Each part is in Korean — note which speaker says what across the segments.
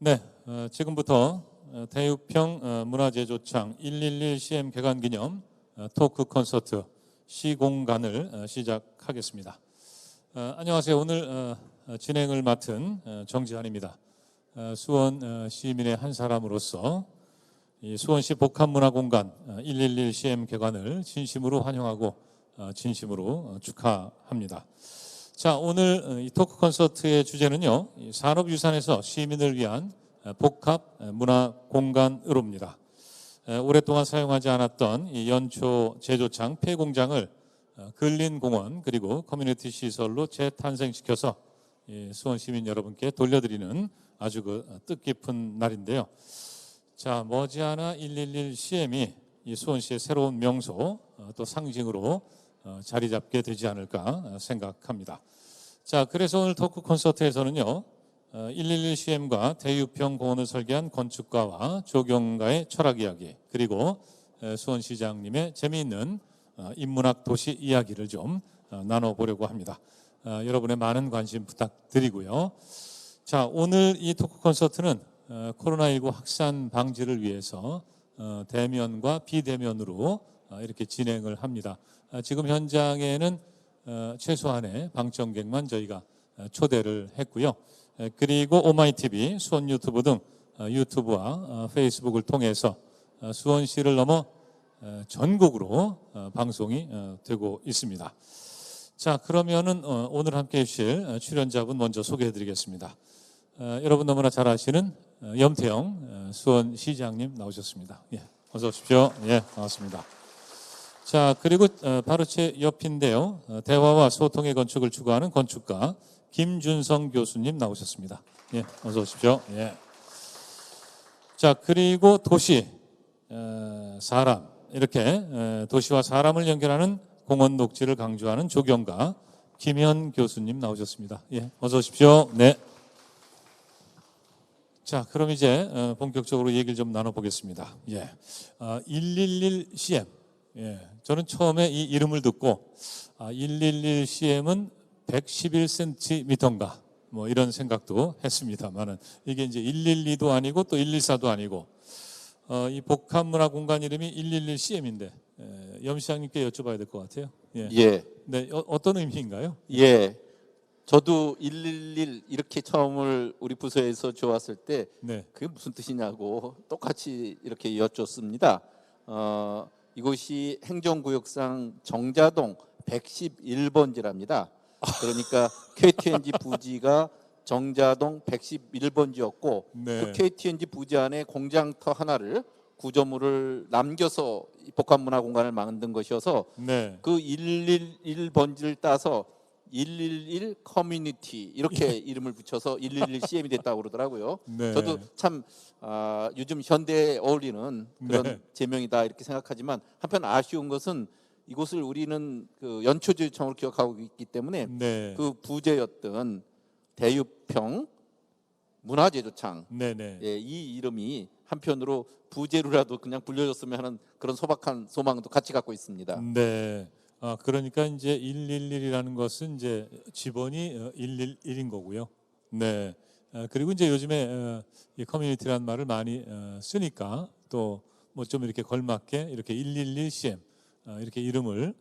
Speaker 1: 네, 지금부터 대유평 문화제조창 111CM 개관 기념 토크 콘서트 시공간을 시작하겠습니다. 안녕하세요. 오늘 진행을 맡은 정지한입니다. 수원 시민의 한 사람으로서 이 수원시 복합문화공간 111CM 개관을 진심으로 환영하고 진심으로 축하합니다. 자, 오늘 이 토크 콘서트의 주제는요, 산업유산에서 시민을 위한 복합 문화 공간으로입니다. 오랫동안 사용하지 않았던 이 연초 제조창 폐공장을 근린공원 그리고 커뮤니티 시설로 재탄생시켜서 수원 시민 여러분께 돌려드리는 아주 뜻깊은 날인데요. 자, 머지않아 111CM이 이 수원시의 새로운 명소 또 상징으로 자리 잡게 되지 않을까 생각합니다. 자, 그래서 오늘 토크 콘서트에서는요, 111CM과 대유평 공원을 설계한 건축가와 조경가의 철학 이야기, 그리고 수원시장님의 재미있는 인문학 도시 이야기를 좀 나눠보려고 합니다. 여러분의 많은 관심 부탁드리고요. 자, 오늘 이 토크 콘서트는 코로나19 확산 방지를 위해서 대면과 비대면으로 이렇게 진행을 합니다. 지금 현장에는 최소한의 방청객만 저희가 초대를 했고요. 그리고 오마이TV, 수원 유튜브 등 유튜브와 페이스북을 통해서 수원시를 넘어 전국으로 방송이 되고 있습니다. 자, 그러면은 오늘 함께해 주실 출연자분 먼저 소개해 드리겠습니다. 여러분 너무나 잘 아시는 염태영 수원시장님 나오셨습니다. 예, 어서 오십시오. 예, 반갑습니다. 자, 그리고 바로 제 옆인데요. 대화와 소통의 건축을 추구하는 건축가 김준성 교수님 나오셨습니다. 예, 어서 오십시오. 예. 자, 그리고 도시, 사람, 이렇게 도시와 사람을 연결하는 공원 녹지를 강조하는 조경가 김현 교수님 나오셨습니다. 예, 어서 오십시오. 네. 자, 그럼 이제 본격적으로 얘기를 좀 나눠보겠습니다. 예, 111CM. 예, 저는 처음에 이 이름을 듣고 111CM은 111cm인가 뭐 이런 생각도 했습니다만은 이게 이제 112도 아니고 또 114도 아니고 이 복합문화공간 이름이 111CM인데 염 시장님께 여쭤봐야 될 것 같아요. 예.
Speaker 2: 예.
Speaker 1: 네, 어떤 의미인가요?
Speaker 2: 예. 저도 111 이렇게 처음을 우리 부서에서 줘왔을 때
Speaker 1: 네.
Speaker 2: 그게 무슨 뜻이냐고 똑같이 이렇게 여쭙습니다. 이곳이 행정구역상 정자동 111번지랍니다. 그러니까 KTNG 부지가 정자동 111번지였고
Speaker 1: 네.
Speaker 2: 그 KTNG 부지 안에 공장터 하나를 구조물을 남겨서 복합문화공간을 만든 것이어서
Speaker 1: 네.
Speaker 2: 그 111번지를 따서 111 커뮤니티 이렇게 이름을 붙여서 111CM이 됐다고 그러더라고요.
Speaker 1: 네.
Speaker 2: 저도 참 요즘 현대에 어울리는 그런
Speaker 1: 네.
Speaker 2: 제명이다 이렇게 생각하지만 한편 아쉬운 것은 이곳을 우리는 그 연초제청으로 기억하고 있기 때문에
Speaker 1: 네.
Speaker 2: 그 부재였던 대유평 문화제조창
Speaker 1: 네네.
Speaker 2: 예, 이 이름이 한편으로 부재로라도 그냥 불려졌으면 하는 그런 소박한 소망도 같이 갖고 있습니다.
Speaker 1: 네. 그러니까 이제 111이라는 것은 이제 지번이 111인 거고요. 네. 그리고 이제 요즘에 이 커뮤니티라는 말을 많이 쓰니까 또 뭐 좀 이렇게 걸맞게 이렇게 111CM 이렇게 이름을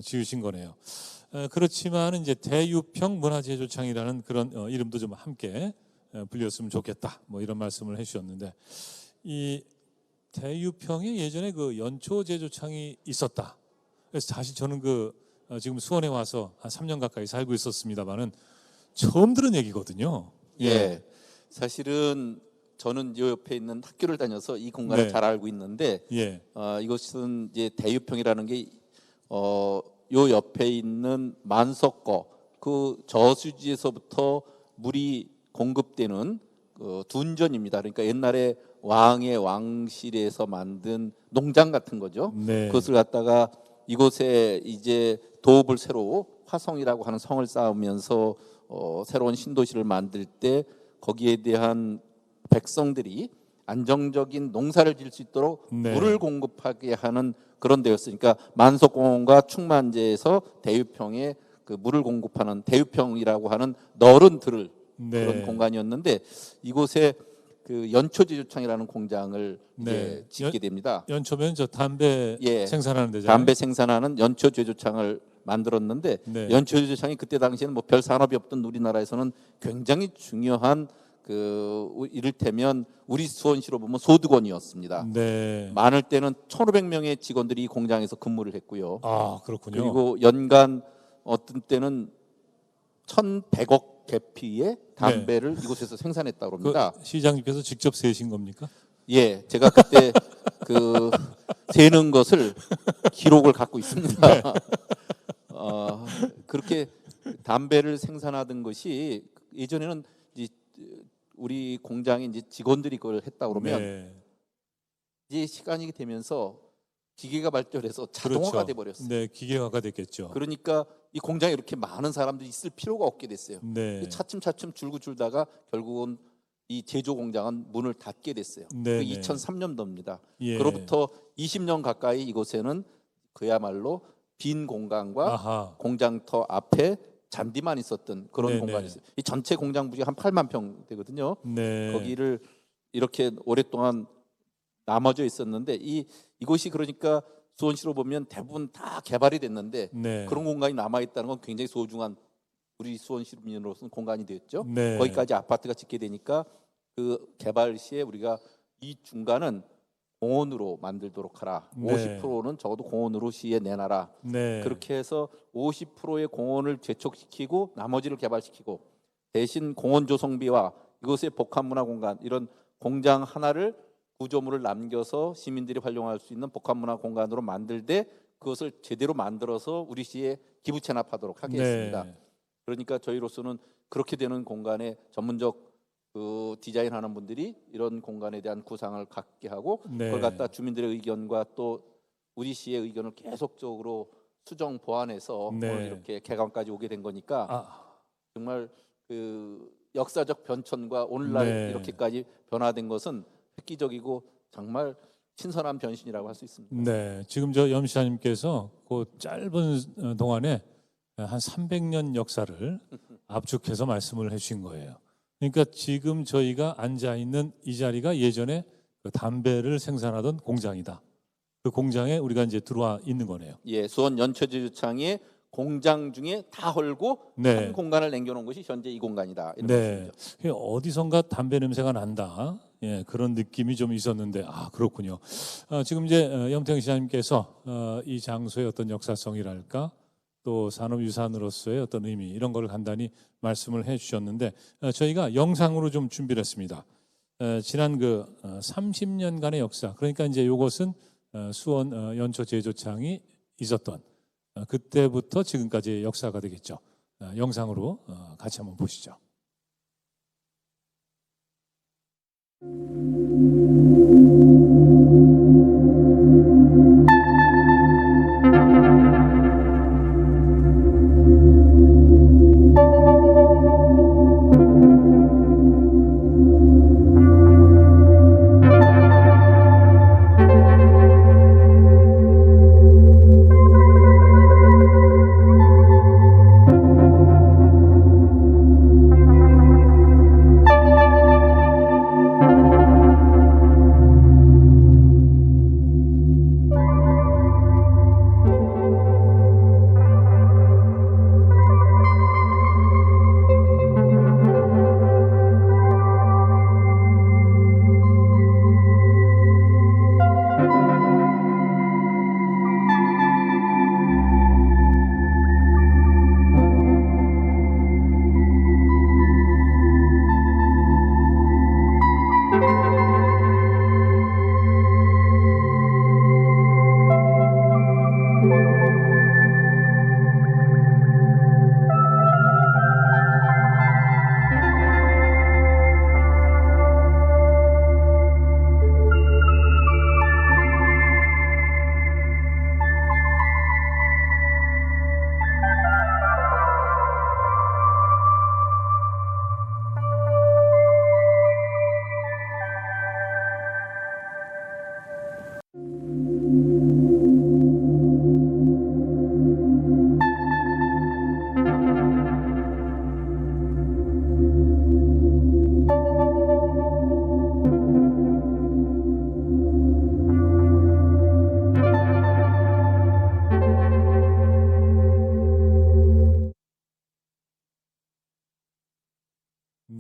Speaker 1: 지으신 거네요. 그렇지만 이제 대유평 문화제조창이라는 그런 이름도 좀 함께 불렸으면 좋겠다. 뭐 이런 말씀을 해주셨는데 이 대유평에 예전에 그 연초 제조창이 있었다. 그래서 사실 저는 지금 수원에 와서 한 3년 가까이 살고 있었습니다만은 처음 들은 얘기거든요.
Speaker 2: 예. 사실은 저는 이 옆에 있는 학교를 다녀서 이 공간을
Speaker 1: 네.
Speaker 2: 잘 알고 있는데
Speaker 1: 예.
Speaker 2: 이것은 이제 대유평이라는 게 요 옆에 있는 만석거 그 저수지에서부터 물이 공급되는 둔전입니다. 그러니까 옛날에 왕의 왕실에서 만든 농장 같은 거죠.
Speaker 1: 네.
Speaker 2: 그것을 갖다가 이곳에 이제 도읍을 새로 화성이라고 하는 성을 쌓으면서 새로운 신도시를 만들 때 거기에 대한 백성들이 안정적인 농사를 지을 수 있도록
Speaker 1: 네.
Speaker 2: 물을 공급하게 하는 그런 데였으니까 만석공원과 충만제에서 대유평에 그 물을 공급하는 대유평이라고 하는 너른 들을
Speaker 1: 네.
Speaker 2: 그런 공간이었는데 이곳에 그 연초제조창이라는 공장을
Speaker 1: 네.
Speaker 2: 이제 짓게 됩니다.
Speaker 1: 연초면 저 담배
Speaker 2: 예.
Speaker 1: 생산하는 데잖아요.
Speaker 2: 담배 생산하는 연초제조창을 만들었는데
Speaker 1: 네.
Speaker 2: 연초제조창이 그때 당시에는 뭐 별 산업이 없던 우리나라에서는 굉장히 중요한 그 이를테면 우리 수원시로 보면 소득원이었습니다.
Speaker 1: 네.
Speaker 2: 많을 때는 1,500명의 직원들이 이 공장에서 근무를 했고요.
Speaker 1: 아, 그렇군요.
Speaker 2: 그리고 연간 어떤 때는 1,100억 개피의 담배를 이곳에서 생산했다고 합니다.
Speaker 1: 그 시장님께서 직접 세신 겁니까?
Speaker 2: 예, 제가 그때 그 세는 것을 기록을 갖고 있습니다.
Speaker 1: 네.
Speaker 2: 그렇게 담배를 생산하던 것이 예전에는 이제 우리 공장에 이제 직원들이 그걸 했다 그러면
Speaker 1: 네.
Speaker 2: 이제 시간이 되면서 기계가 발전해서 자동화가
Speaker 1: 그렇죠.
Speaker 2: 돼 버렸어요.
Speaker 1: 네, 기계화가 됐겠죠.
Speaker 2: 그러니까 이 공장에 이렇게 많은 사람들이 있을 필요가 없게 됐어요.
Speaker 1: 네.
Speaker 2: 차츰차츰 줄다가 결국은 이 제조 공장은 문을 닫게 됐어요.
Speaker 1: 네,
Speaker 2: 그
Speaker 1: 네.
Speaker 2: 2003년도입니다.
Speaker 1: 예.
Speaker 2: 그로부터 20년 가까이 이곳에는 그야말로 빈 공간과
Speaker 1: 아하.
Speaker 2: 공장터 앞에 잔디만 있었던 그런
Speaker 1: 네네.
Speaker 2: 공간이 있어요. 이 전체 공장 부지가 한 8만 평 되거든요.
Speaker 1: 네.
Speaker 2: 거기를 이렇게 오랫동안 남아져 있었는데 이곳이 그러니까 수원시로 보면 대부분 다 개발이 됐는데
Speaker 1: 네.
Speaker 2: 그런 공간이 남아 있다는 건 굉장히 소중한 우리 수원 시민으로서는 공간이 되었죠.
Speaker 1: 네.
Speaker 2: 거기까지 아파트가 짓게 되니까 그 개발 시에 우리가 이 중간은 공원으로 만들도록 하라.
Speaker 1: 네.
Speaker 2: 50%는 적어도 공원으로 시에 내놔라.
Speaker 1: 네.
Speaker 2: 그렇게 해서 50%의 공원을 재촉시키고 나머지를 개발시키고 대신 공원 조성비와 이곳의 복합문화공간 이런 공장 하나를 구조물을 남겨서 시민들이 활용할 수 있는 복합문화공간으로 만들되 그것을 제대로 만들어서 우리 시에 기부 체납하도록 하겠습니다.
Speaker 1: 네.
Speaker 2: 그러니까 저희로서는 그렇게 되는 공간에 전문적 그 디자인하는 분들이 이런 공간에 대한 구상을 갖게 하고
Speaker 1: 네.
Speaker 2: 그걸 갖다 주민들의 의견과 또 우리 시의 의견을 계속적으로 수정 보완해서
Speaker 1: 네.
Speaker 2: 오늘 이렇게 개관까지 오게 된 거니까
Speaker 1: 아,
Speaker 2: 정말 그 역사적 변천과 오늘날
Speaker 1: 네.
Speaker 2: 이렇게까지 변화된 것은 획기적이고 정말 신선한 변신이라고 할 수 있습니다.
Speaker 1: 네. 지금 저 염시장님께서 그 짧은 동안에 한 300년 역사를 압축해서 말씀을 해주신 거예요. 그러니까 지금 저희가 앉아 있는 이 자리가 예전에 그 담배를 생산하던 공장이다. 그 공장에 우리가 이제 들어와 있는 거네요.
Speaker 2: 예, 수원 연초제조창의 공장 중에 다 헐고
Speaker 1: 네.
Speaker 2: 한 공간을 남겨놓은 것이 현재 이 공간이다. 이런
Speaker 1: 네.
Speaker 2: 말씀이죠.
Speaker 1: 어디선가 담배 냄새가 난다. 예, 그런 느낌이 좀 있었는데, 아, 그렇군요. 지금 이제 염태영 시장님께서 이 장소의 어떤 역사성이랄까, 또 산업유산으로서의 어떤 의미, 이런 걸 간단히 말씀을 해 주셨는데, 저희가 영상으로 좀 준비를 했습니다. 지난 그 30년간의 역사, 그러니까 이제 이것은 수원 연초제조창이 있었던 그때부터 지금까지의 역사가 되겠죠. 영상으로 같이 한번 보시죠.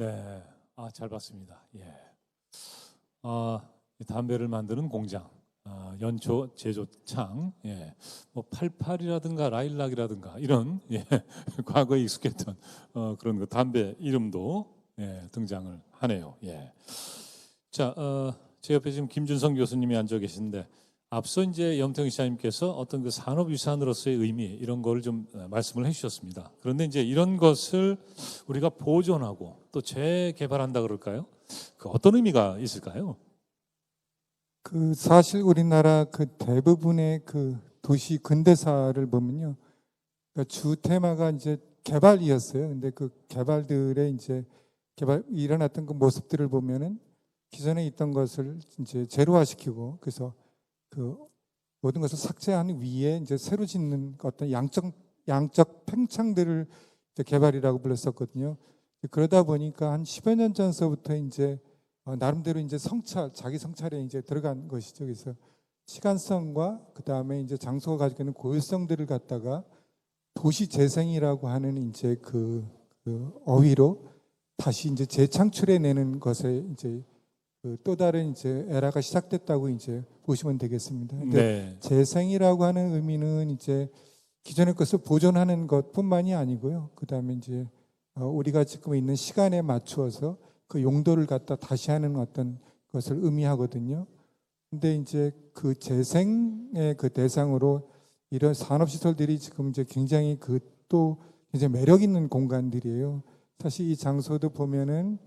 Speaker 1: 네. 잘 봤습니다. 예. 이 담배를 만드는 공장, 연초 제조 창, 예. 뭐 88이라든가 라일락이라든가 이런 예. 과거에 익숙했던 그런 그 담배 이름도 예. 등장을 하네요. 예. 자, 제 옆에 지금 김준성 교수님이 앉아 계신데 앞서 이제 염태영 시장님께서 어떤 그 산업유산으로서의 의미 이런 걸 좀 말씀을 해주셨습니다. 그런데 이제 이런 것을 우리가 보존하고 또 재개발한다 그럴까요? 그 어떤 의미가 있을까요?
Speaker 3: 그 사실 우리나라 그 대부분의 그 도시 근대사를 보면요, 그러니까 주 테마가 이제 개발이었어요. 근데 그 개발들의 이제 일어났던 그 모습들을 보면은 기존에 있던 것을 이제 제로화시키고 그래서 그 모든 것을 삭제한 위에 이제 새로 짓는 어떤 양적 팽창들을 이제 개발이라고 불렀었거든요. 그러다 보니까 한 10여 년 전서부터 이제 나름대로 이제 자기 성찰에 이제 들어간 것이죠. 그래서 시간성과 그 다음에 이제 장소가 가지고 있는 고유성들을 갖다가 도시 재생이라고 하는 이제 그 어휘로 다시 이제 재창출해내는 것에 이제 또 다른 이제 에라가 시작됐다고 이제 보시면 되겠습니다. 근데
Speaker 1: 네.
Speaker 3: 재생이라고 하는 의미는 이제 기존의 것을 보존하는 것뿐만이 아니고요. 그 다음에 이제 우리가 지금 있는 시간에 맞추어서 그 용도를 갖다 다시 하는 어떤 것을 의미하거든요. 근데 이제 그 재생의 그 대상으로 이런 산업시설들이 지금 이제 굉장히 또 이제 매력 있는 공간들이에요. 사실 이 장소도 보면은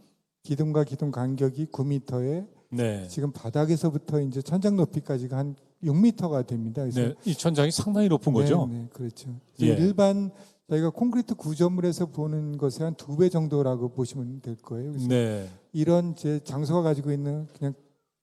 Speaker 3: 기둥과 기둥 간격이 9m에
Speaker 1: 네.
Speaker 3: 지금 바닥에서부터 이제 천장 높이까지가 한 6m가 됩니다. 그래서
Speaker 1: 네. 이 천장이 상당히 높은 거죠?
Speaker 3: 네, 그렇죠.
Speaker 1: 예.
Speaker 3: 일반 저희가 콘크리트 구조물에서 보는 것의 한 2배 정도라고 보시면 될 거예요. 그래서
Speaker 1: 네.
Speaker 3: 이런 제 장소가 가지고 있는 그냥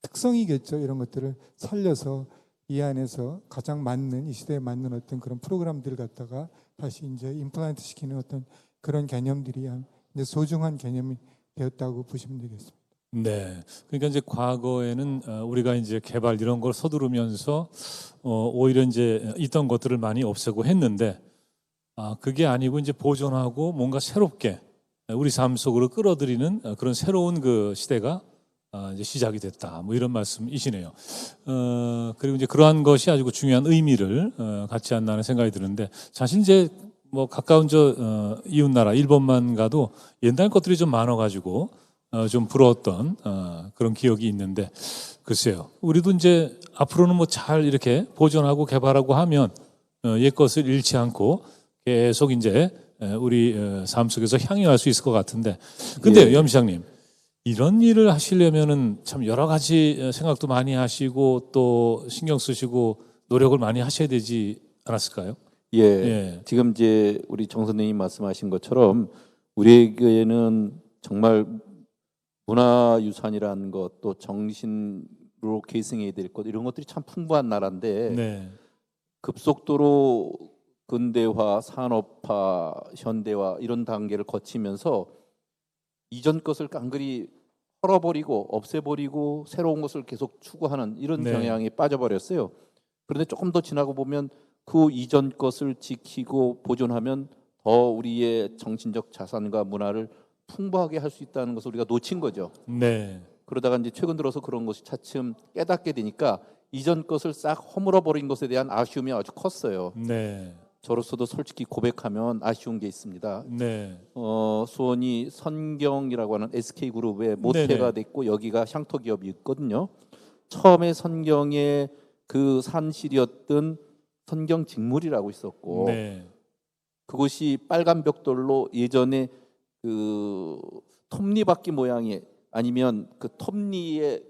Speaker 3: 특성이겠죠. 이런 것들을 살려서 이 안에서 가장 맞는 이 시대에 맞는 어떤 그런 프로그램들을 갖다가 다시 이제 임플란트 시키는 어떤 그런 개념들이 이제 소중한 개념이 되었다고 보시면 되겠습니다.
Speaker 1: 네. 그러니까 이제 과거에는 우리가 이제 개발 이런 걸 서두르면서 오히려 이제 있던 것들을 많이 없애고 했는데 그게 아니고 이제 보존하고 뭔가 새롭게 우리 삶 속으로 끌어들이는 그런 새로운 그 시대가 이제 시작이 됐다. 뭐 이런 말씀이시네요. 그리고 이제 그러한 것이 아주 중요한 의미를 갖지 않나 하는 생각이 드는데 사실 이제 뭐 가까운 이웃 나라 일본만 가도 옛날 것들이 좀 많아가지고 좀 부러웠던 그런 기억이 있는데 글쎄요. 우리도 이제 앞으로는 뭐 잘 이렇게 보존하고 개발하고 하면 옛 것을 잃지 않고 계속 이제 우리 삶 속에서 향유할 수 있을 것 같은데 근데
Speaker 2: 예.
Speaker 1: 염 시장님 이런 일을 하시려면은 참 여러 가지 생각도 많이 하시고 또 신경 쓰시고 노력을 많이 하셔야 되지 않았을까요?
Speaker 2: 예.
Speaker 1: 예.
Speaker 2: 지금 이제 우리 정 선생님이 말씀하신 것처럼 우리에게는 정말 문화유산이라는 것, 또 정신으로 계승해야 될 것 이런 것들이 참 풍부한 나라인데
Speaker 1: 네.
Speaker 2: 급속도로 근대화, 산업화, 현대화 이런 단계를 거치면서 이전 것을 깡그리 헐어버리고 없애버리고 새로운 것을 계속 추구하는 이런
Speaker 1: 네.
Speaker 2: 경향에 빠져버렸어요. 그런데 조금 더 지나고 보면 그 이전 것을 지키고 보존하면 더 우리의 정신적 자산과 문화를 풍부하게 할 수 있다는 것을 우리가 놓친 거죠.
Speaker 1: 네.
Speaker 2: 그러다가 이제 최근 들어서 그런 것이 차츰 깨닫게 되니까 이전 것을 싹 허물어 버린 것에 대한 아쉬움이 아주 컸어요.
Speaker 1: 네.
Speaker 2: 저로서도 솔직히 고백하면 아쉬운 게 있습니다.
Speaker 1: 네.
Speaker 2: 수원이 선경이라고 하는 SK그룹의 모태가 됐고 여기가 향토 기업이 있거든요. 처음에 선경의 그 산실이었던 선경 직물이라고 있었고
Speaker 1: 네.
Speaker 2: 그것이 빨간 벽돌로 예전에 그 톱니바퀴 모양의 아니면 그 톱니의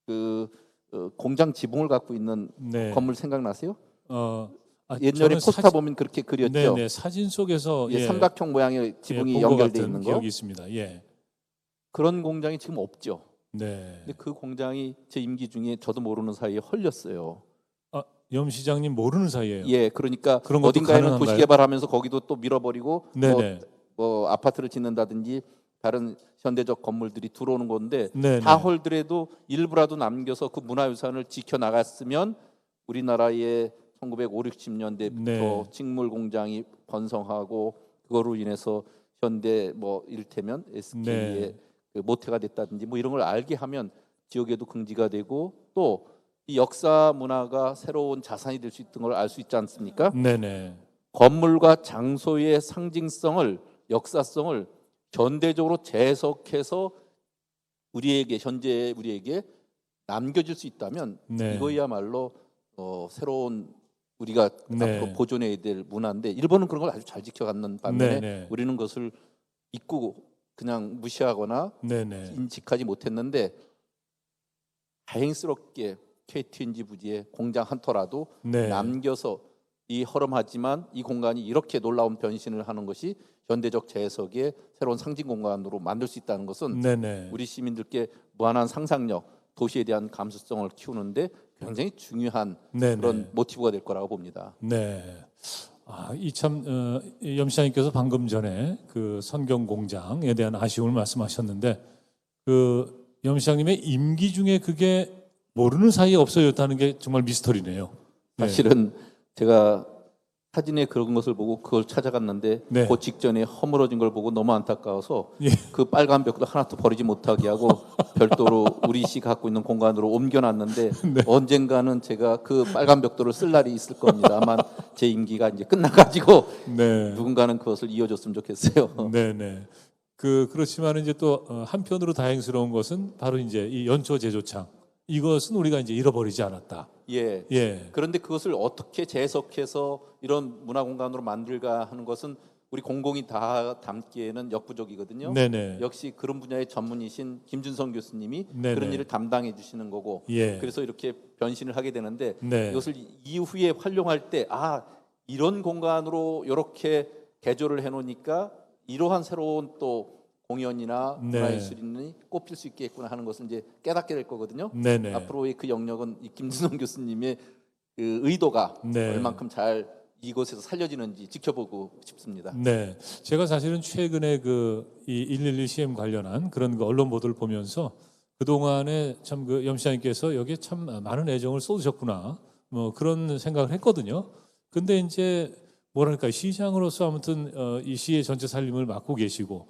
Speaker 2: 그 공장 지붕을 갖고 있는
Speaker 1: 네.
Speaker 2: 건물 생각나세요?
Speaker 1: 저는
Speaker 2: 옛날에 포스터 보면 그렇게 그렸죠.
Speaker 1: 네, 사진 속에서
Speaker 2: 예, 삼각형 모양의 지붕이
Speaker 1: 본것
Speaker 2: 연결돼
Speaker 1: 같은
Speaker 2: 있는 거.
Speaker 1: 기억이 있습니다. 예.
Speaker 2: 그런 공장이 지금 없죠.
Speaker 1: 네.
Speaker 2: 근데 그 공장이 제 임기 중에 저도 모르는 사이에 헐렸어요.
Speaker 1: 염 시장님 모르는 사이에요.
Speaker 2: 예, 그러니까
Speaker 1: 그런 것도
Speaker 2: 어딘가에는
Speaker 1: 가능한가요?
Speaker 2: 도시 개발하면서 거기도 또 밀어버리고
Speaker 1: 네네.
Speaker 2: 뭐 아파트를 짓는다든지 다른 현대적 건물들이 들어오는 건데
Speaker 1: 네네.
Speaker 2: 다 헐더라도 일부라도 남겨서 그 문화유산을 지켜 나갔으면 우리나라의 1950, 60년대부터
Speaker 1: 네.
Speaker 2: 직물 공장이 번성하고 그거로 인해서 현대 뭐 이를테면 SK의
Speaker 1: 네.
Speaker 2: 그 모태가 됐다든지 뭐 이런 걸 알게 하면 지역에도 긍지가 되고 또 이 역사 문화가 새로운 자산이 될 수 있던 걸 알 수 있지 않습니까?
Speaker 1: 네네.
Speaker 2: 건물과 장소의 상징성을 역사성을 현대적으로 재해석해서 우리에게 현재 우리에게 남겨질 수 있다면
Speaker 1: 네.
Speaker 2: 이거야말로 새로운 우리가
Speaker 1: 네.
Speaker 2: 앞으로 보존해야 될 문화인데 일본은 그런 걸 아주 잘 지켜갔는 반면에
Speaker 1: 네네.
Speaker 2: 우리는 그것을 잊고 그냥 무시하거나
Speaker 1: 네네.
Speaker 2: 인식하지 못했는데 다행스럽게 KTNG 부지에 공장 한 터라도
Speaker 1: 네.
Speaker 2: 남겨서 이 허름하지만 이 공간이 이렇게 놀라운 변신을 하는 것이 현대적 재해석의 새로운 상징 공간으로 만들 수 있다는 것은
Speaker 1: 네네.
Speaker 2: 우리 시민들께 무한한 상상력, 도시에 대한 감수성을 키우는데 굉장히 중요한
Speaker 1: 네네.
Speaker 2: 그런 모티브가 될 거라고 봅니다.
Speaker 1: 네. 이참 염시장님께서 방금 전에 그 선경 공장에 대한 아쉬움을 말씀하셨는데 그 염시장님의 임기 중에 그게 모르는 사이에 없어졌다는 게 정말 미스터리네요. 네.
Speaker 2: 사실은 제가 사진에 그런 것을 보고 그걸 찾아갔는데
Speaker 1: 네.
Speaker 2: 그 직전에 허물어진 걸 보고 너무 안타까워서
Speaker 1: 예.
Speaker 2: 그 빨간 벽도 하나도 버리지 못하게 하고 별도로 우리 시 갖고 있는 공간으로 옮겨놨는데
Speaker 1: 네.
Speaker 2: 언젠가는 제가 그 빨간 벽돌을 쓸 날이 있을 겁니다. 아마 제 임기가 이제 끝나가지고
Speaker 1: 네.
Speaker 2: 누군가는 그것을 이어줬으면 좋겠어요.
Speaker 1: 네네. 그렇지만 이제 또 한편으로 다행스러운 것은 바로 이제 이 연초 제조창 이것은 우리가 이제 잃어버리지 않았다.
Speaker 2: 예.
Speaker 1: 예.
Speaker 2: 그런데 그것을 어떻게 재해석해서 이런 문화 공간으로 만들까 하는 것은 우리 공공이 다 담기에는 역부족이거든요.
Speaker 1: 네네.
Speaker 2: 역시 그런 분야의 전문이신 김준성 교수님이
Speaker 1: 네네.
Speaker 2: 그런 일을 담당해 주시는 거고
Speaker 1: 예.
Speaker 2: 그래서 이렇게 변신을 하게 되는데
Speaker 1: 네.
Speaker 2: 이것을 이후에 활용할 때 이런 공간으로 이렇게 개조를 해놓으니까 이러한 새로운 또 공연이나
Speaker 1: 네.
Speaker 2: 문화예술인이 꼽힐 수 있겠구나 하는 것을 이제 깨닫게 될 거거든요.
Speaker 1: 네네.
Speaker 2: 앞으로의 그 영역은 이 김준성 교수님의 그 의도가
Speaker 1: 네.
Speaker 2: 얼만큼 잘 이곳에서 살려지는지 지켜보고 싶습니다.
Speaker 1: 네. 제가 사실은 최근에 이 112 CM 관련한 그런 그 언론 보도를 보면서 그동안에 참 그 염시장님께서 여기에 참 많은 애정을 쏟으셨구나. 뭐 그런 생각을 했거든요. 근데 이제 뭐랄까 시장으로서 아무튼 이 시의 전체 살림을 맡고 계시고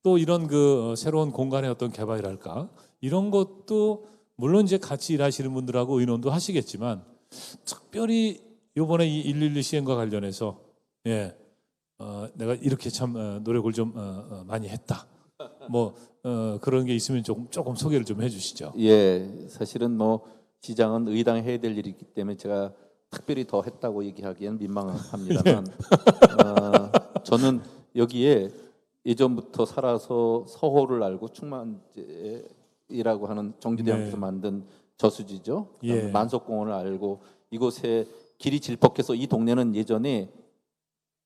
Speaker 1: 또 이런 새로운 공간의 어떤 개발이랄까 이런 것도 물론 이제 같이 일하시는 분들하고 의논도 하시겠지만 특별히 이번에 이 112 시행과 관련해서 내가 이렇게 참 노력을 좀 많이 했다. 뭐 그런 게 있으면 조금 소개를 좀 해주시죠.
Speaker 2: 예, 사실은 뭐 시장은 의당 해야 될 일이기 때문에 제가 특별히 더 했다고 얘기하기에는 민망합니다만 저는 여기에 예전부터 살아서 서호를 알고 충만제라고 하는 정주대학교에서
Speaker 1: 네.
Speaker 2: 만든 저수지죠.
Speaker 1: 예.
Speaker 2: 만석공원을 알고 이곳에 길이 질퍽해서 이 동네는 예전에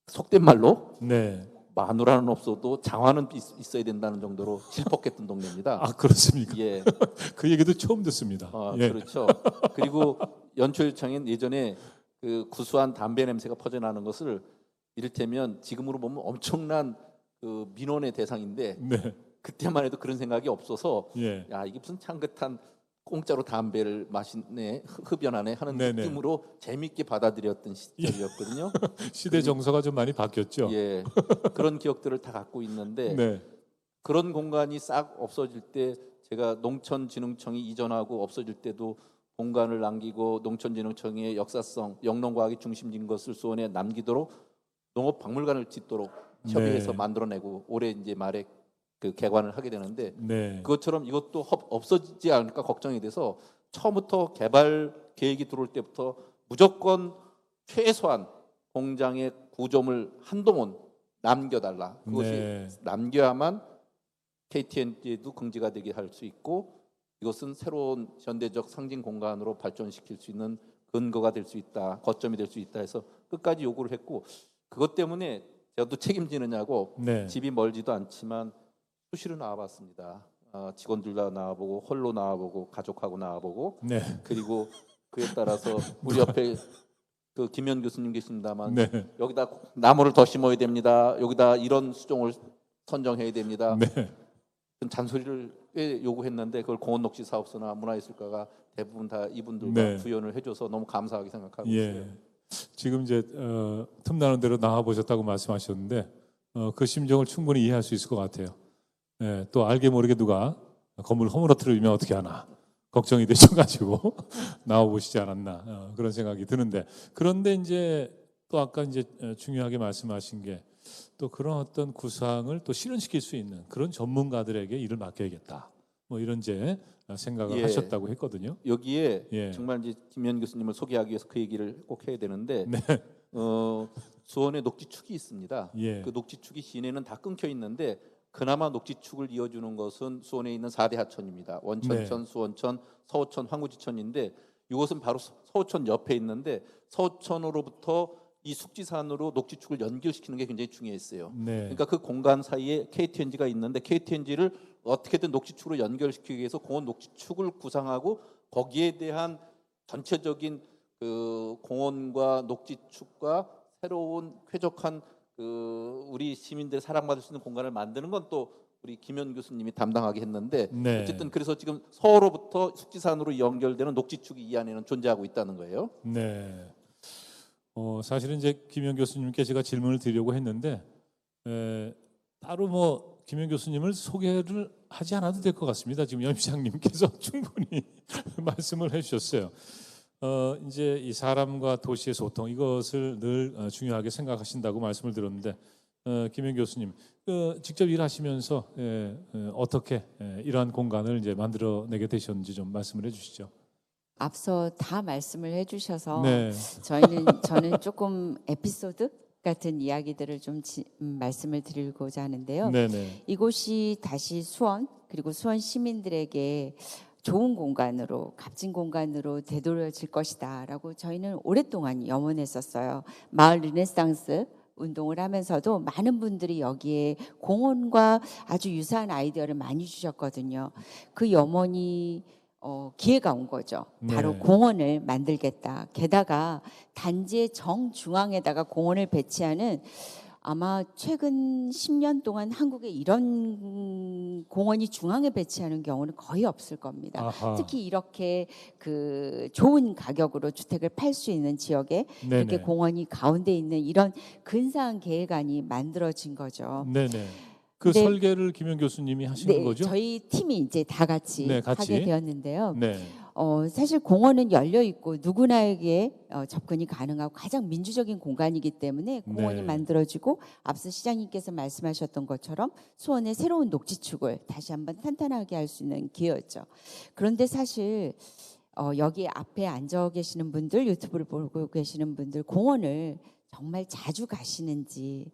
Speaker 2: 속된 말로
Speaker 1: 네.
Speaker 2: 마누라는 없어도 장화는 있어야 된다는 정도로 질퍽했던 동네입니다.
Speaker 1: 그렇습니까?
Speaker 2: 예,
Speaker 1: 그 얘기도 처음 듣습니다. 예.
Speaker 2: 그렇죠. 그리고 연초일창엔 예전에 그 구수한 담배 냄새가 퍼져나는 것을 이를테면 지금으로 보면 엄청난 그 민원의 대상인데
Speaker 1: 네.
Speaker 2: 그때만 해도 그런 생각이 없어서
Speaker 1: 예.
Speaker 2: 야 이게 무슨 향긋한 공짜로 담배를 마시네 흡연하네 하는
Speaker 1: 네네.
Speaker 2: 느낌으로 재미있게 받아들였던 시절이었거든요.
Speaker 1: 시대 정서가 좀 많이 바뀌었죠.
Speaker 2: 예, 그런 기억들을 다 갖고 있는데
Speaker 1: 네.
Speaker 2: 그런 공간이 싹 없어질 때 제가 농촌진흥청이 이전하고 없어질 때도 공간을 남기고 농촌진흥청의 역사성, 영농과학이 중심진 것을 수원에 남기도록 농업박물관을 짓도록 협의해서
Speaker 1: 네.
Speaker 2: 만들어내고 올해 이제 말에 그 개관을 하게 되는데
Speaker 1: 네.
Speaker 2: 그것처럼 이것도 없어지지 않을까 걱정이 돼서 처음부터 개발 계획이 들어올 때부터 무조건 최소한 공장의 구조물 한동은 남겨달라. 그것이
Speaker 1: 네.
Speaker 2: 남겨야만 KTNG도 긍지가 되게 할 수 있고 이것은 새로운 현대적 상징 공간으로 발전시킬 수 있는 근거가 될 수 있다. 거점이 될 수 있다 해서 끝까지 요구를 했고 그것 때문에 제가 또 책임지느냐고
Speaker 1: 네.
Speaker 2: 집이 멀지도 않지만 수시로 나와봤습니다. 직원들과 나와보고 홀로 나와보고 가족하고 나와보고
Speaker 1: 네.
Speaker 2: 그리고 그에 따라서 우리 옆에 그 김현 교수님 계십니다만
Speaker 1: 네.
Speaker 2: 여기다 나무를 더 심어야 됩니다. 여기다 이런 수종을 선정해야 됩니다.
Speaker 1: 네.
Speaker 2: 그런 잔소리를 꽤 요구했는데 그걸 공원녹지 사업소나 문화예술가가 대부분 다 이분들과
Speaker 1: 네.
Speaker 2: 구현을 해줘서 너무 감사하게 생각하고
Speaker 1: 예.
Speaker 2: 있어요.
Speaker 1: 지금 이제 틈나는 대로 나와 보셨다고 말씀하셨는데 그 심정을 충분히 이해할 수 있을 것 같아요. 예, 또 알게 모르게 누가 건물 허물어뜨리면 어떻게 하나 걱정이 되셔가지고 나와보시지 않았나 그런 생각이 드는데, 그런데 이제 또 아까 이제 중요하게 말씀하신 게 또 그런 어떤 구상을 또 실현시킬 수 있는 그런 전문가들에게 일을 맡겨야겠다. 뭐 이런 이제 생각을
Speaker 2: 예.
Speaker 1: 하셨다고 했거든요.
Speaker 2: 여기에
Speaker 1: 예.
Speaker 2: 정말 이제 김현 교수님을 소개하기 위해서 그 얘기를 꼭 해야 되는데
Speaker 1: 네.
Speaker 2: 수원에 녹지축이 있습니다.
Speaker 1: 예.
Speaker 2: 그 녹지축이 시내는 다 끊겨 있는데 그나마 녹지축을 이어주는 것은 수원에 있는 4대 하천입니다. 원천천,
Speaker 1: 네.
Speaker 2: 수원천, 서호천, 황구지천인데 이곳은 바로 서호천 옆에 있는데 서호천으로부터 이 숙지산으로 녹지축을 연결시키는 게 굉장히 중요했어요.
Speaker 1: 네.
Speaker 2: 그러니까 그 공간 사이에 KTNG가 있는데 KTNG를 어떻게든 녹지축으로 연결시키기 위해서 공원 녹지축을 구상하고 거기에 대한 전체적인 그 공원과 녹지축과 새로운 쾌적한 그 우리 시민들이 사랑받을 수 있는 공간을 만드는 건 또 우리 김현 교수님이 담당하게 했는데
Speaker 1: 네.
Speaker 2: 어쨌든 그래서 지금 서로부터 숙지산으로 연결되는 녹지축이 이 안에는 존재하고 있다는 거예요.
Speaker 1: 네. 사실은 이제 김현 교수님께 제가 질문을 드리려고 했는데 따로 뭐 김현 교수님을 소개를 하지 않아도 될 것 같습니다. 지금 연시장님께서 충분히 말씀을 해주셨어요. 이제 이 사람과 도시의 소통 이것을 늘 중요하게 생각하신다고 말씀을 들었는데 김현 교수님 직접 일하시면서 어떻게 이러한 공간을 이제 만들어내게 되셨는지 좀 말씀을 해주시죠.
Speaker 4: 앞서 다 말씀을 해주셔서
Speaker 1: 네.
Speaker 4: 저는 조금 에피소드 같은 이야기들을 좀 말씀을 드리고자 하는데요.
Speaker 1: 네네.
Speaker 4: 이곳이 다시 수원 그리고 수원 시민들에게 좋은 공간으로 값진 공간으로 되돌려질 것이다라고 저희는 오랫동안 염원했었어요. 마을 르네상스 운동을 하면서도 많은 분들이 여기에 공원과 아주 유사한 아이디어를 많이 주셨거든요. 그 염원이 기회가 온 거죠. 바로
Speaker 1: 네.
Speaker 4: 공원을 만들겠다. 게다가 단지의 정중앙에다가 공원을 배치하는 아마 최근 10년 동안 한국에 이런 공원이 중앙에 배치하는 경우는 거의 없을 겁니다.
Speaker 1: 아하.
Speaker 4: 특히 이렇게 그 좋은 가격으로 주택을 팔 수 있는 지역에
Speaker 1: 네네.
Speaker 4: 이렇게 공원이 가운데 있는 이런 근사한 계획안이 만들어진 거죠.
Speaker 1: 네네. 그
Speaker 4: 네.
Speaker 1: 설계를 김현 교수님이 하시는 거죠?
Speaker 4: 저희 팀이 이제 다 같이
Speaker 1: 네, 같이.
Speaker 4: 하게 되었는데요.
Speaker 1: 네.
Speaker 4: 사실 공원은 열려 있고 누구나에게 접근이 가능하고 가장 민주적인 공간이기 때문에 공원이
Speaker 1: 네.
Speaker 4: 만들어지고 앞서 시장님께서 말씀하셨던 것처럼 수원의 새로운 녹지축을 다시 한번 탄탄하게 할 수 있는 기회였죠. 그런데 사실 여기 앞에 앉아 계시는 분들, 유튜브를 보고 계시는 분들 공원을 정말 자주 가시는지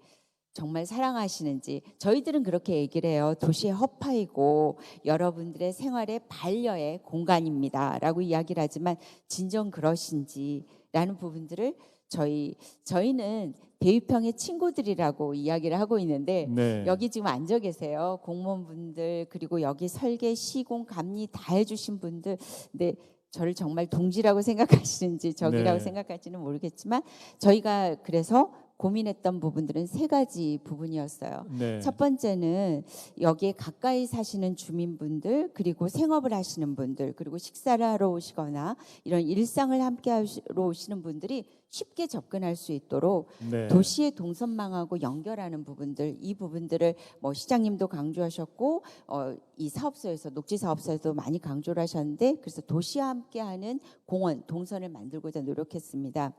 Speaker 4: 정말 사랑하시는지 저희들은 그렇게 얘기를 해요. 도시의 허파이고 여러분들의 생활의 반려의 공간입니다라고 이야기를 하지만 진정 그러신지라는 부분들을 저희는 대유평의 친구들이라고 이야기를 하고 있는데
Speaker 1: 네.
Speaker 4: 여기 지금 앉아 계세요. 공무원분들 그리고 여기 설계, 시공, 감리 다 해주신 분들 근데 저를 정말 동지라고 생각하시는지 적이라고
Speaker 1: 네.
Speaker 4: 생각할지는 모르겠지만 저희가 그래서 고민했던 부분들은 세 가지 부분이었어요.
Speaker 1: 네.
Speaker 4: 첫 번째는 여기에 가까이 사시는 주민분들 그리고 생업을 하시는 분들 그리고 식사를 하러 오시거나 이런 일상을 함께 하러 오시는 분들이 쉽게 접근할 수 있도록
Speaker 1: 네.
Speaker 4: 도시의 동선망하고 연결하는 부분들 이 부분들을 뭐 시장님도 강조하셨고 이 사업소에서 녹지 사업소에도 많이 강조를 하셨는데 그래서 도시와 함께하는 공원 동선을 만들고자 노력했습니다.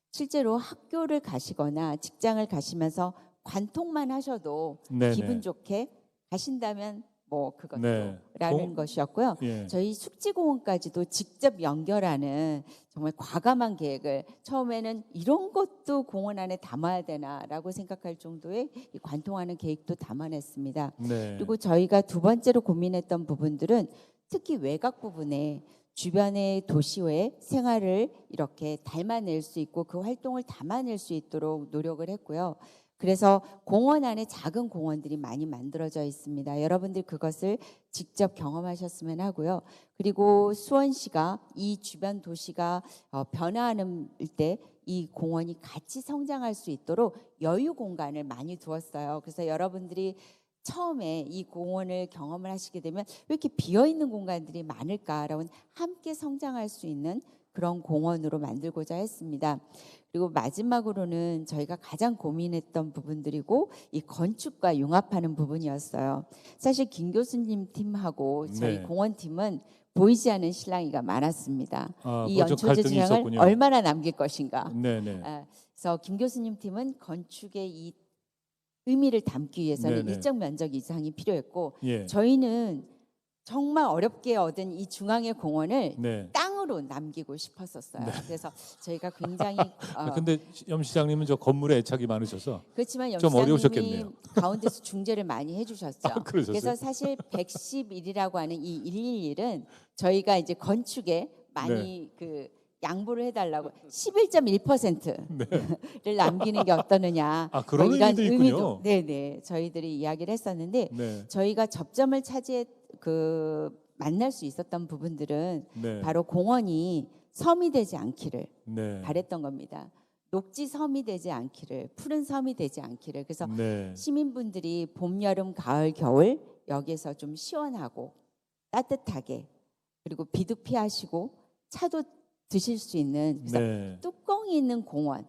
Speaker 4: 실제로 학교를 가시거나 직장을 가시면서 관통만 하셔도
Speaker 1: 네네.
Speaker 4: 기분 좋게 가신다면 뭐
Speaker 1: 네.
Speaker 4: 그것도라는 것이었고요.
Speaker 1: 예.
Speaker 4: 저희 숙지공원까지도 직접 연결하는 정말 과감한 계획을 처음에는 이런 것도 공원 안에 담아야 되나라고 생각할 정도의 이 관통하는 계획도 담아냈습니다.
Speaker 1: 네.
Speaker 4: 그리고 저희가 두 번째로 고민했던 부분들은 특히 외곽 부분에 주변의 도시의 생활을 이렇게 닮아낼 수 있고 그 활동을 담아낼 수 있도록 노력을 했고요. 그래서 공원 안에 작은 공원들이 많이 만들어져 있습니다. 여러분들 그것을 직접 경험하셨으면 하고요. 그리고 수원시가 이 주변 도시가 변화하는 때 이 공원이 같이 성장할 수 있도록 여유 공간을 많이 두었어요. 그래서 여러분들이 처음에 이 공원을 경험을 하시게 되면 왜 이렇게 비어있는 공간들이 많을까라고 함께 성장할 수 있는 그런 공원으로 만들고자 했습니다. 그리고 마지막으로는 저희가 가장 고민했던 부분들이고 이 건축과 융합하는 부분이었어요. 사실 김 교수님 팀하고 저희
Speaker 1: 네.
Speaker 4: 공원팀은 보이지 않는 실랑이가 많았습니다.
Speaker 1: 아,
Speaker 4: 이
Speaker 1: 그쪽
Speaker 4: 연초제
Speaker 1: 갈등이
Speaker 4: 주장을
Speaker 1: 있었군요.
Speaker 4: 얼마나 남길 것인가.
Speaker 1: 네네.
Speaker 4: 그래서 김 교수님 팀은 건축의 이 의미를 담기 위해서는
Speaker 1: 네네.
Speaker 4: 일정 면적 이상이 필요했고
Speaker 1: 예.
Speaker 4: 저희는 정말 어렵게 얻은 이 중앙의 공원을
Speaker 1: 네.
Speaker 4: 땅으로 남기고 싶었었어요. 그래서 저희가 굉장히
Speaker 1: 근데 염 시장님은 저 건물에 애착이 많으셔서
Speaker 4: 그렇지만
Speaker 1: 좀
Speaker 4: 염시장님이
Speaker 1: 어려우셨겠네요.
Speaker 4: 가운데서 중재를 많이 해주셨죠.
Speaker 1: 그러셨어요?
Speaker 4: 그래서 사실 111이라고 하는 이 111은 저희가 이제 건축에 많이 그 양보를 해달라고 11.1%를 남기는 게 어떠느냐.
Speaker 1: 아, 그런
Speaker 4: 이런
Speaker 1: 의미도 있군요.
Speaker 4: 네네 저희들이 이야기를 했었는데
Speaker 1: 네.
Speaker 4: 저희가 접점을 만날 수 있었던 부분들은
Speaker 1: 네.
Speaker 4: 바로 공원이 섬이 되지 않기를
Speaker 1: 네.
Speaker 4: 바랬던 겁니다. 녹지 섬이 되지 않기를, 푸른 섬이 되지 않기를. 그래서
Speaker 1: 네.
Speaker 4: 시민분들이 봄, 여름, 가을, 겨울 여기에서 좀 시원하고 따뜻하게 그리고 비도 피하시고 차도 드실 수 있는 그래서
Speaker 1: 네.
Speaker 4: 뚜껑이 있는 공원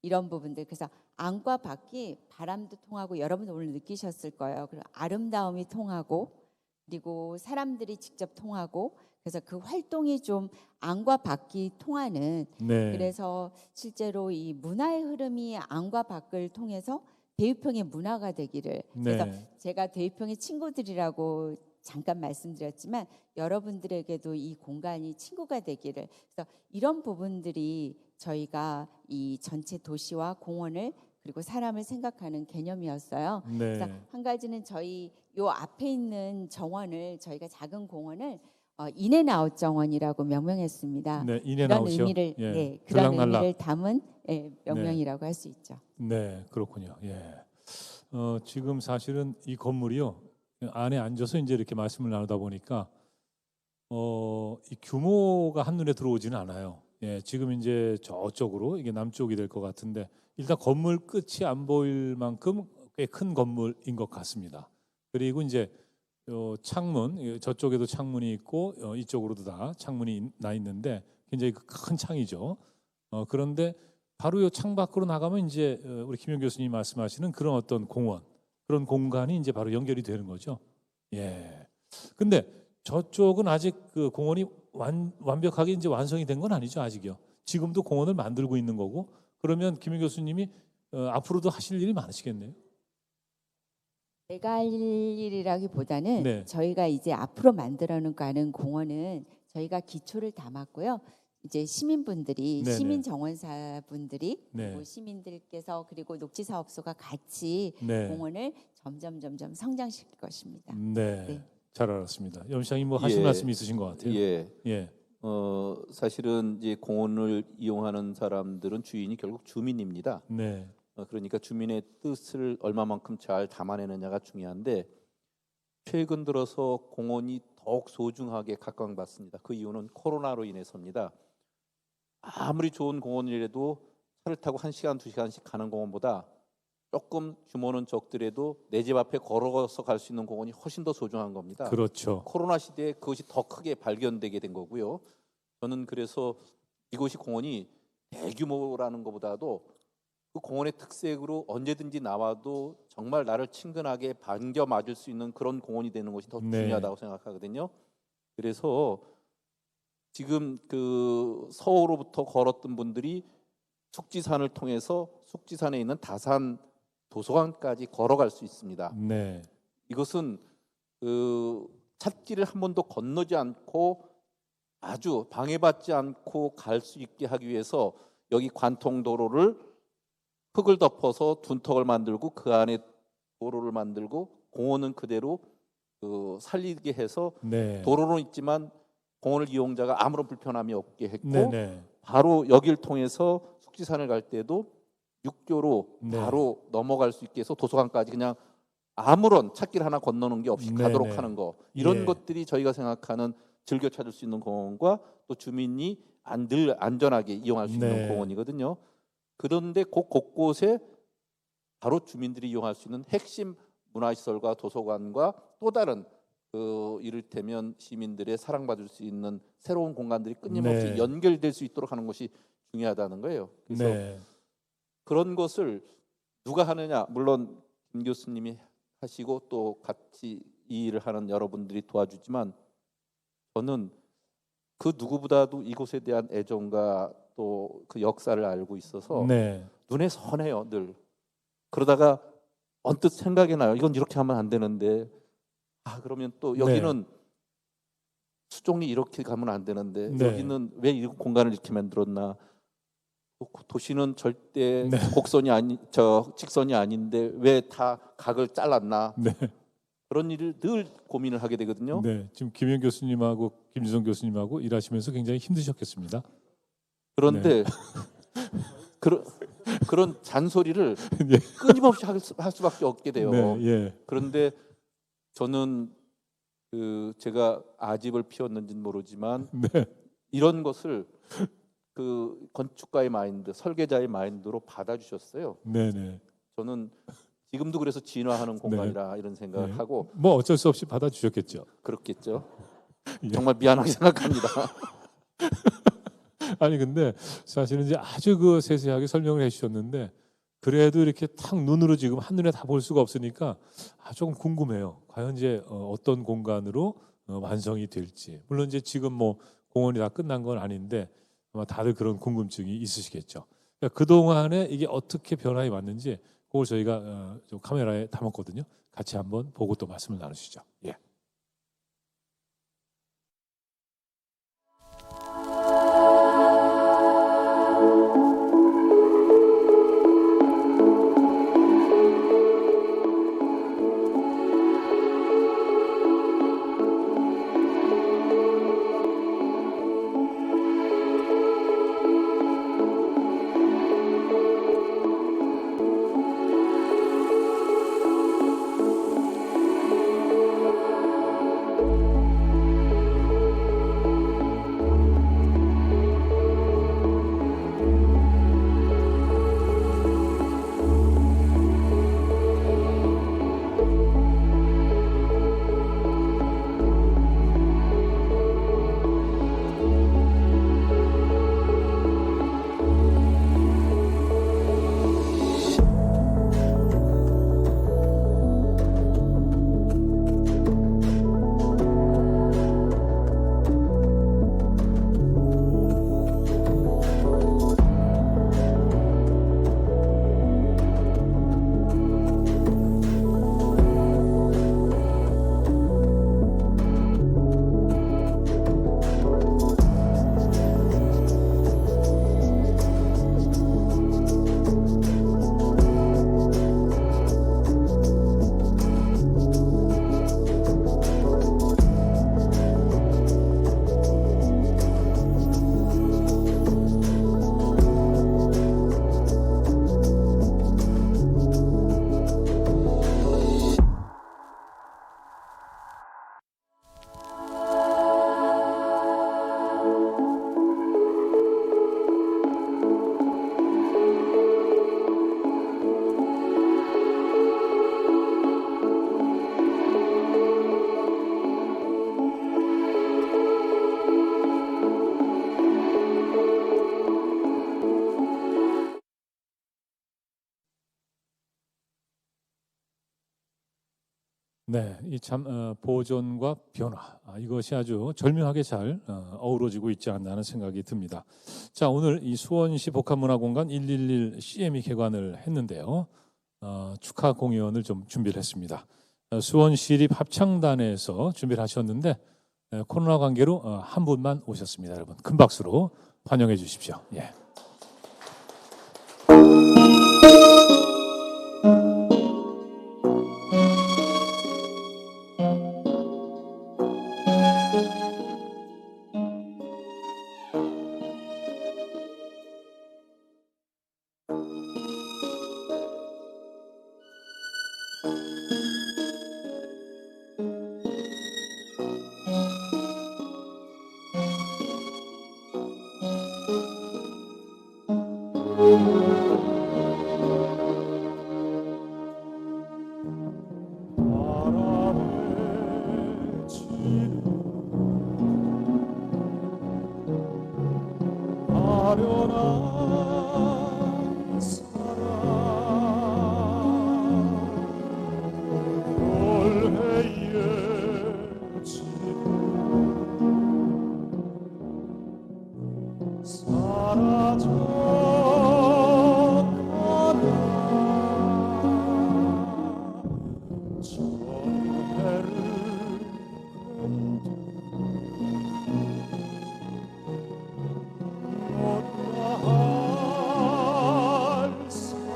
Speaker 4: 이런 부분들. 그래서 안과 밖이 바람도 통하고 여러분 오늘 느끼셨을 거예요. 그리고 아름다움이 통하고 그리고 사람들이 직접 통하고 그래서 그 활동이 좀 안과 밖이 통하는
Speaker 1: 네.
Speaker 4: 그래서 실제로 이 문화의 흐름이 안과 밖을 통해서 대유평의 문화가 되기를 그래서
Speaker 1: 네.
Speaker 4: 제가 대유평의 친구들이라고 잠깐 말씀드렸지만 여러분들에게도 이 공간이 친구가 되기를 그래서 이런 부분들이 저희가 이 전체 도시와 공원을 그리고 사람을 생각하는 개념이었어요.
Speaker 1: 네.
Speaker 4: 그래서 한 가지는 저희 요 앞에 있는 정원을 저희가 작은 공원을 인앤아웃 정원이라고 명명했습니다.
Speaker 1: 네.
Speaker 4: 그런
Speaker 1: 인앤아웃이요?
Speaker 4: 의미를
Speaker 1: 예.
Speaker 4: 네, 그런
Speaker 1: 들락날락.
Speaker 4: 의미를 담은 명명이라고 할 수 있죠.
Speaker 1: 네, 그렇군요. 예. 지금 사실은 이 건물이요 안에 앉아서 이제 이렇게 말씀을 나누다 보니까 이 규모가 한눈에 들어오지는 않아요. 예, 지금 이제 저쪽으로 이게 남쪽이 될 것 같은데 일단 건물 끝이 안 보일 만큼 꽤 큰 건물인 것 같습니다. 그리고 이제 창문 저쪽에도 창문이 있고 이쪽으로도 다 창문이 나 있는데 굉장히 큰 창이죠. 그런데 바로 이 창 밖으로 나가면 이제 우리 김영 교수님 말씀하시는 그런 어떤 공원, 그런 공간이 이제 바로 연결이 되는 거죠. 예. 근데 저쪽은 아직 그 공원이 완벽하게 이제 완성이 된 건 아니죠, 아직요. 지금도 공원을 만들고 있는 거고. 그러면 김영 교수님이 앞으로도 하실 일이 많으시겠네요.
Speaker 4: 제가 할 일이라기보다는
Speaker 1: 네.
Speaker 4: 저희가 이제 앞으로 만들어가는 공원은 저희가 기초를 담았고요. 이제 시민분들이
Speaker 1: 네네.
Speaker 4: 시민 정원사분들이
Speaker 1: 네.
Speaker 4: 그리고 시민들께서 그리고 녹지사업소가 같이
Speaker 1: 네.
Speaker 4: 공원을 점점 성장시킬 것입니다.
Speaker 1: 네.
Speaker 4: 네.
Speaker 1: 잘 알았습니다. 염 시장님 뭐 하실
Speaker 2: 예.
Speaker 1: 말씀이 있으신 것 같아요.
Speaker 2: 예.
Speaker 1: 예.
Speaker 2: 사실은 이제 공원을 이용하는 사람들은 주인이 결국 주민입니다.
Speaker 1: 네.
Speaker 2: 그러니까 주민의 뜻을 얼마만큼 잘 담아내느냐가 중요한데 최근 들어서 공원이 더욱 소중하게 각광받습니다. 그 이유는 코로나로 인해서입니다. 아무리 좋은 공원이라도 차를 타고 1시간, 2시간씩 가는 공원보다 조금 규모는 적더라도 내 집 앞에 걸어서 갈 수 있는 공원이 훨씬 더 소중한 겁니다.
Speaker 1: 그렇죠.
Speaker 2: 코로나 시대에 그것이 더 크게 발견되게 된 거고요. 저는 그래서 이곳이 공원이 대규모라는 것보다도 그 공원의 특색으로 언제든지 나와도 정말 나를 친근하게 반겨 맞을 수 있는 그런 공원이 되는 것이 더
Speaker 1: 네.
Speaker 2: 중요하다고 생각하거든요. 그래서 지금 그 서울로부터 걸었던 분들이 숙지산을 통해서 숙지산에 있는 다산 도서관까지 걸어갈 수 있습니다.
Speaker 1: 네.
Speaker 2: 이것은 그 찻길을 한 번도 건너지 않고 아주 방해받지 않고 갈 수 있게 하기 위해서 여기 관통도로를 흙을 덮어서 둔턱을 만들고 그 안에 도로를 만들고 공원은 그대로 살리게 해서
Speaker 1: 네.
Speaker 2: 도로는 있지만 공원을 이용자가 아무런 불편함이 없게 했고
Speaker 1: 네.
Speaker 2: 바로 여기를 통해서 숙지산을 갈 때도 육교로
Speaker 1: 네.
Speaker 2: 바로 넘어갈 수 있게 해서 도서관까지 그냥 아무런 찻길 하나 건너는 게 없이
Speaker 1: 네,
Speaker 2: 가도록
Speaker 1: 네.
Speaker 2: 하는 거 이런
Speaker 1: 예.
Speaker 2: 것들이 저희가 생각하는 즐겨 찾을 수 있는 공원과 또 주민이 늘 안전하게 이용할 수 있는
Speaker 1: 네.
Speaker 2: 공원이거든요. 그런데 곳곳에 바로 주민들이 이용할 수 있는 핵심 문화시설과 도서관과 또 다른 이를테면 시민들의 사랑받을 수 있는 새로운 공간들이 끊임없이
Speaker 1: 네.
Speaker 2: 연결될 수 있도록 하는 것이 중요하다는 거예요. 그래서
Speaker 1: 네.
Speaker 2: 그런 것을 누가 하느냐? 물론 김 교수님이 하시고 또 같이 이 일을 하는 여러분들이 도와주지만 저는 그 누구보다도 이곳에 대한 애정과 또 그 역사를 알고 있어서
Speaker 1: 네.
Speaker 2: 눈에 선해요, 늘. 그러다가 언뜻 생각이 나요. 이건 이렇게 하면 안 되는데. 그러면 또 여기는 수종이 이렇게 가면 안 되는데
Speaker 1: 네.
Speaker 2: 여기는 왜 이 공간을 이렇게 만들었나? 도시는 절대
Speaker 1: 네.
Speaker 2: 직선이 아닌데 왜 다 각을 잘랐나?
Speaker 1: 네.
Speaker 2: 그런 일을 늘 고민을 하게 되거든요.
Speaker 1: 네. 지금 김현 교수님하고 김지성 교수님하고 일하시면서 굉장히 힘드셨겠습니다.
Speaker 2: 그런데 그런 잔소리를
Speaker 1: 예.
Speaker 2: 끊임없이 할 수밖에 없게 돼요.
Speaker 1: 네. 예.
Speaker 2: 그런데 저는 제가 아집을 피웠는지는 모르지만
Speaker 1: 네.
Speaker 2: 이런 것을 그 건축가의 마인드, 설계자의 마인드로 받아주셨어요.
Speaker 1: 네. 네.
Speaker 2: 저는 지금도 그래서 진화하는 공간이라 이런 생각을
Speaker 1: 네.
Speaker 2: 하고
Speaker 1: 뭐 어쩔 수 없이 받아주셨겠죠.
Speaker 2: 그렇겠죠.
Speaker 1: 예.
Speaker 2: 정말 미안하게 생각합니다.
Speaker 1: 아니 근데 사실은 이제 아주 그 세세하게 설명을 해주셨는데 그래도 이렇게 탁 눈으로 지금 한눈에 다 볼 수가 없으니까 조금 궁금해요. 과연 이제 어떤 공간으로 완성이 될지. 물론 이제 지금 뭐 공원이 다 끝난 건 아닌데 아마 다들 그런 궁금증이 있으시겠죠. 그러니까 그 동안에 이게 어떻게 변화해 왔는지 그걸 저희가 좀 카메라에 담았거든요. 같이 한번 보고 또 말씀을 나누시죠. 예. 네, 이 참 보존과 변화 이것이 아주 절묘하게 잘 어우러지고 있지 않나 하는 생각이 듭니다. 자, 오늘 이 수원시 복합문화공간 111 CM이 개관을 했는데요. 축하 공연을 좀 준비를 했습니다. 수원시립 합창단에서 준비를 하셨는데 코로나 관계로 한 분만 오셨습니다. 여러분 큰 박수로 환영해 주십시오. 예. 아련한 사랑 올해의 지도 사라져가나 전해를 못다할 사랑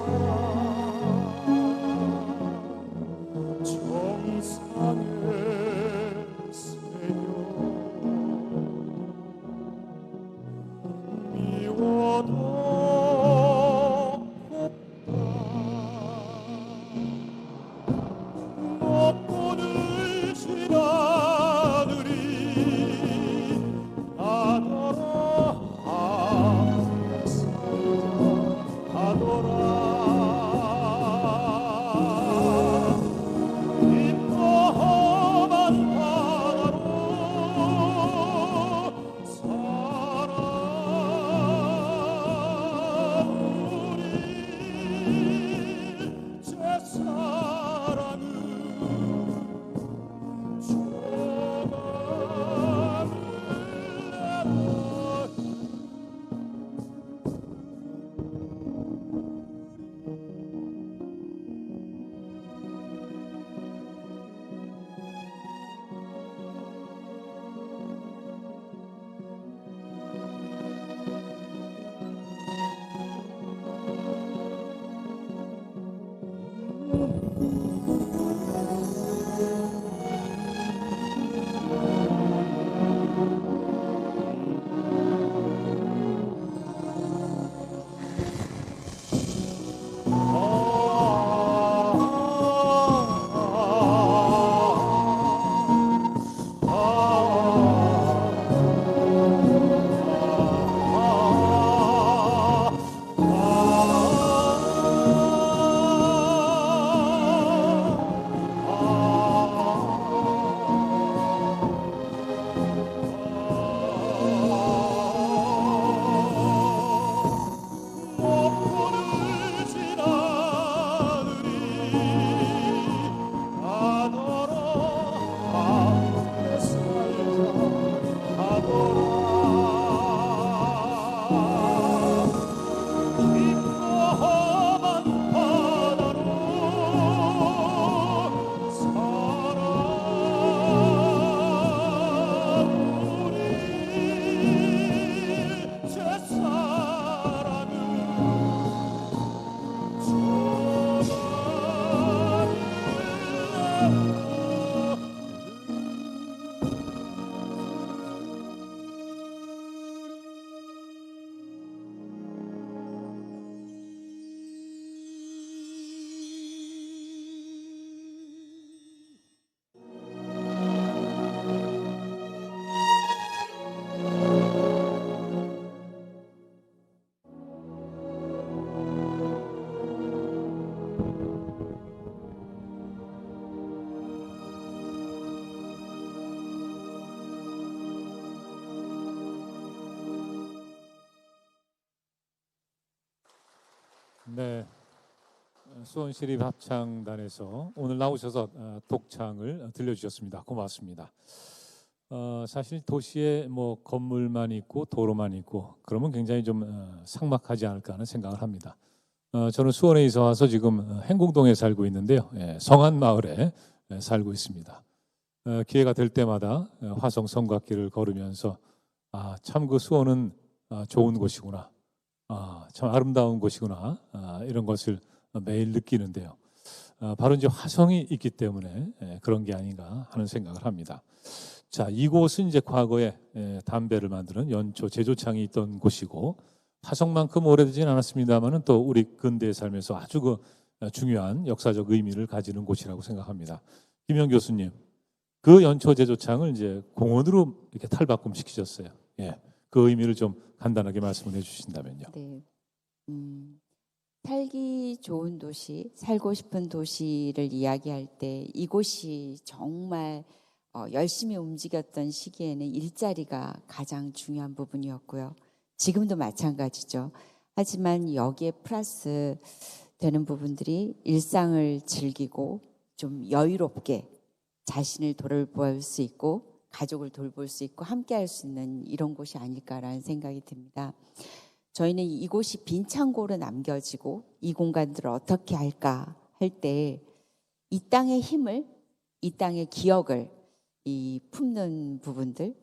Speaker 1: 정상의 새벽 미워도 곱다 먹고는 지나들이 하더라 하더라 깊어만 바다로 사랑 우리 제사랑은 조각을 먹고는 지나들이 하더라 함께 살자 하더라 깊어만 바다로 사랑 우리 제사랑은 네, 수원시립 합창단에서 오늘 나오셔서 독창을 들려주셨습니다. 고맙습니다. 사실 도시에 뭐 건물만 있고 도로만 있고 그러면 굉장히 좀 삭막하지 않을까 하는 생각을 합니다. 저는 수원에 이사 와서 지금 행궁동에 살고 있는데요. 성안마을에 살고 있습니다. 기회가 될 때마다 화성 성곽길을 걸으면서 참 그 수원은 좋은 곳이구나. 참 아름다운 곳이구나. 이런 것을 매일 느끼는데요. 바로 이제 화성이 있기 때문에 그런 게 아닌가 하는 생각을 합니다. 자, 이곳은 이제 과거에 담배를 만드는 연초 제조창이 있던 곳이고 화성만큼 오래되진 않았습니다만은 또 우리 근대의 삶에서 아주 그 중요한 역사적 의미를 가지는 곳이라고 생각합니다. 김영 교수님, 그 연초 제조창을 이제 공원으로 이렇게 탈바꿈 시키셨어요. 예, 그 의미를 좀 간단하게 말씀을 해주신다면요.
Speaker 4: 네. 살기 좋은 도시, 살고 싶은 도시를 이야기할 때 이곳이 정말 열심히 움직였던 시기에는 일자리가 가장 중요한 부분이었고요. 지금도 마찬가지죠. 하지만 여기에 플러스 되는 부분들이 일상을 즐기고 좀 여유롭게 자신을 돌볼 수 있고 가족을 돌볼 수 있고 함께 할 수 있는 이런 곳이 아닐까라는 생각이 듭니다. 저희는 이곳이 빈 창고로 남겨지고 이 공간들을 어떻게 할까 할 때 이 땅의 힘을, 이 땅의 기억을 품는 부분들,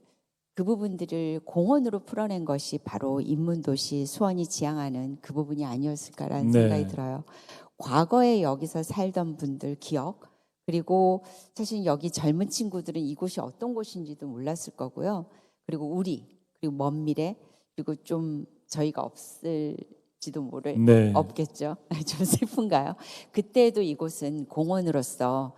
Speaker 4: 그 부분들을 공원으로 풀어낸 것이 바로 인문도시 수원이 지향하는 그 부분이 아니었을까라는
Speaker 1: 네.
Speaker 4: 생각이 들어요. 과거에 여기서 살던 분들 기억, 그리고 사실 여기 젊은 친구들은 이곳이 어떤 곳인지도 몰랐을 거고요. 그리고 그리고 먼 미래, 그리고 좀 저희가 없을지도
Speaker 1: 네.
Speaker 4: 없겠죠. 좀 슬픈가요? 그때도 이곳은 공원으로서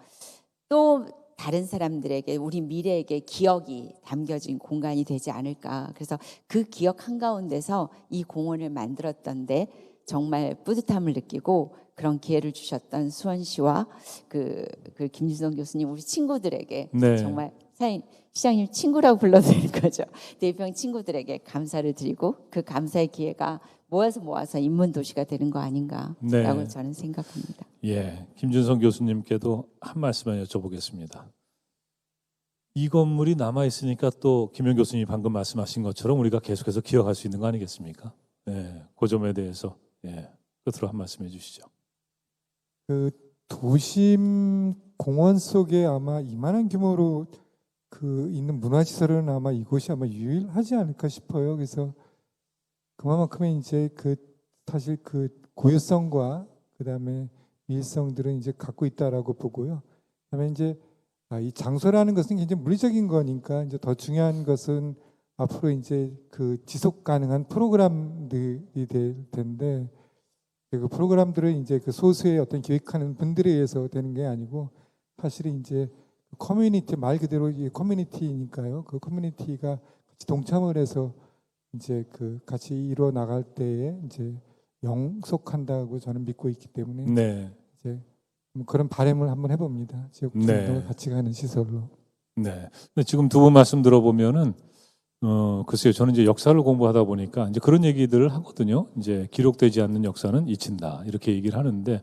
Speaker 4: 또 다른 사람들에게 우리 미래에게 기억이 담겨진 공간이 되지 않을까. 그래서 그 기억 한가운데서 이 공원을 만들었던데 정말 뿌듯함을 느끼고 그런 기회를 주셨던 수원시와 그 김준성 교수님 우리 친구들에게
Speaker 1: 네.
Speaker 4: 정말 시장님 친구라고 불러도 되는 거죠. 대평 친구들에게 감사를 드리고 그 감사의 기회가 모아서 인문도시가 되는 거 아닌가라고
Speaker 1: 네.
Speaker 4: 저는 생각합니다.
Speaker 1: 예, 김준성 교수님께도 한 말씀만 여쭤보겠습니다. 이 건물이 남아 있으니까 또 김영 교수님이 방금 말씀하신 것처럼 우리가 계속해서 기억할 수 있는 거 아니겠습니까? 예, 그 점에 대해서 끝으로 한 말씀해 주시죠.
Speaker 3: 그 도심 공원 속에 아마 이만한 규모로 있는 문화시설은 아마 이곳이 아마 유일하지 않을까 싶어요. 그래서 그만큼의 이제 사실 고유성과 그다음에 미일성들은 이제 갖고 있다라고 보고요. 그다음에 이제 이 장소라는 것은 굉장히 물리적인 거니까 이제 더 중요한 것은 앞으로 이제 지속 가능한 프로그램들이 될 텐데 그 프로그램들을 이제 소수의 어떤 기획하는 분들에 의해서 되는 게 아니고 사실은 이제 커뮤니티 말 그대로 이 커뮤니티니까요. 그 커뮤니티가 같이 동참을 해서 이제 같이 이루어 나갈 때에 이제 영속한다고 저는 믿고 있기 때문에
Speaker 1: 네.
Speaker 3: 이제 그런 바람을 한번 해봅니다. 지역 주민들과 같이 가는 시설로.
Speaker 1: 네. 근데 지금 두 분 말씀 들어보면은 글쎄요. 저는 이제 역사를 공부하다 보니까 이제 그런 얘기들을 하거든요. 이제 기록되지 않는 역사는 잊힌다 이렇게 얘기를 하는데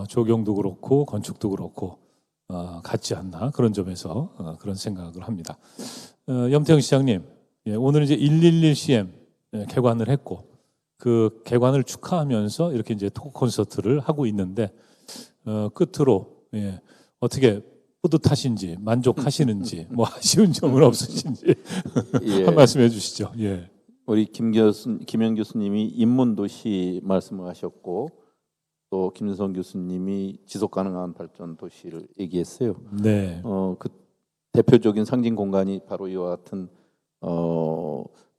Speaker 1: 조경도 그렇고 건축도 그렇고 같지 않나 그런 점에서 그런 생각을 합니다. 염태영 시장님, 오늘 이제 111CM 개관을 했고 그 개관을 축하하면서 이렇게 이제 토크 콘서트를 하고 있는데 끝으로 어떻게 뿌듯하신지 만족하시는지 뭐 아쉬운 점은 없으신지 한 말씀 해주시죠. 예.
Speaker 2: 우리 김영 교수님이 인문도시 말씀하셨고 또 김준성 교수님이 지속가능한 발전 도시를 얘기했어요.
Speaker 1: 네.
Speaker 2: 그 대표적인 상징 공간이 바로 이와 같은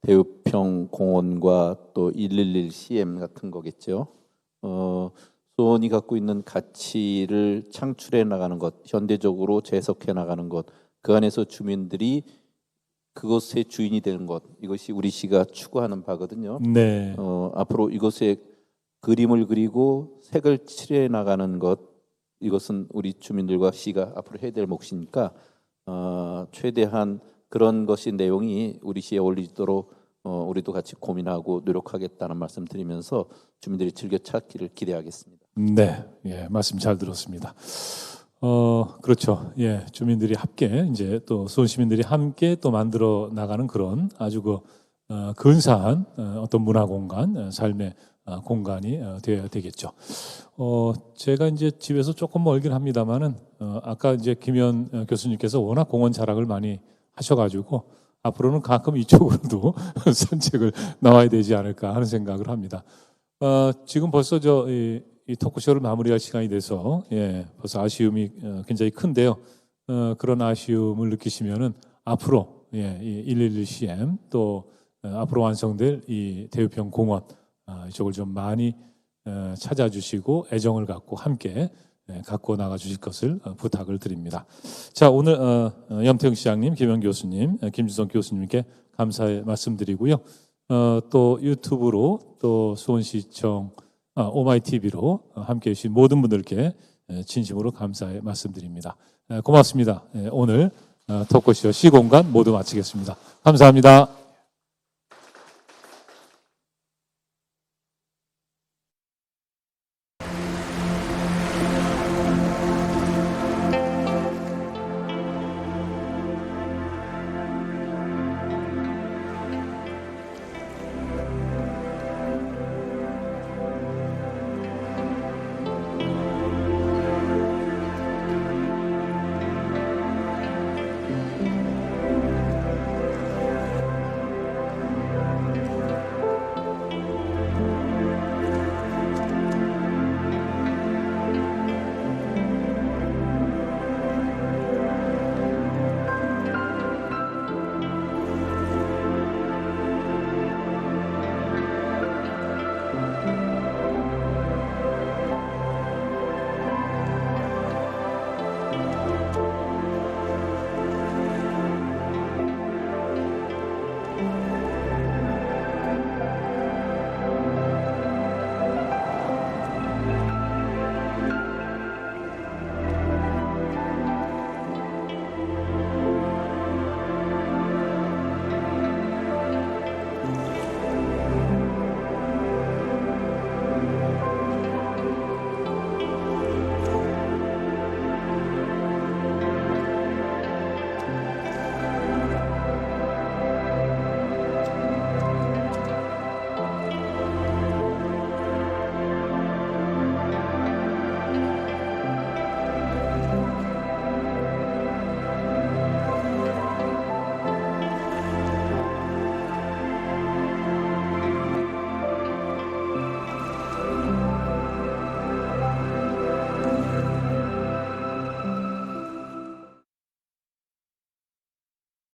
Speaker 2: 대우평 공원과 또 111CM 같은 거겠죠. 수원이 갖고 있는 가치를 창출해 나가는 것, 현대적으로 재해석해 나가는 것, 그 안에서 주민들이 그것의 주인이 되는 것, 이것이 우리 시가 추구하는 바거든요.
Speaker 1: 네.
Speaker 2: 앞으로 이것에 그림을 그리고 색을 칠해 나가는 것, 이것은 우리 주민들과 시가 앞으로 해야 될 몫이니까 최대한 그런 것이 내용이 우리 시에 어울리도록 우리도 같이 고민하고 노력하겠다는 말씀 드리면서 주민들이 즐겨 찾기를 기대하겠습니다.
Speaker 1: 네, 예, 말씀 잘 들었습니다. 그렇죠. 예, 주민들이 함께 이제 또 수원 시민들이 함께 또 만들어 나가는 그런 아주 근사한 어떤 문화 공간, 삶의 공간이 되어야 되겠죠. 제가 이제 집에서 조금 멀긴 합니다만은 아까 이제 김현 교수님께서 워낙 공원 자랑을 많이 하셔가지고 앞으로는 가끔 이쪽으로도 산책을 나와야 되지 않을까 하는 생각을 합니다. 지금 벌써 이 토크쇼를 마무리할 시간이 돼서 벌써 아쉬움이 굉장히 큰데요. 그런 아쉬움을 느끼시면은 앞으로 이 111CM 또 앞으로 완성될 이 대우평 공원 이쪽을 좀 많이 찾아주시고 애정을 갖고 함께 갖고 나가 주실 것을 부탁을 드립니다. 자, 오늘 염태영 시장님, 김영 교수님, 김준성 교수님께 감사의 말씀드리고요. 또 유튜브로 또 수원시청 오마이TV로 함께해 주신 모든 분들께 진심으로 감사의 말씀드립니다. 고맙습니다. 오늘 토크쇼 시공간 모두 마치겠습니다. 감사합니다.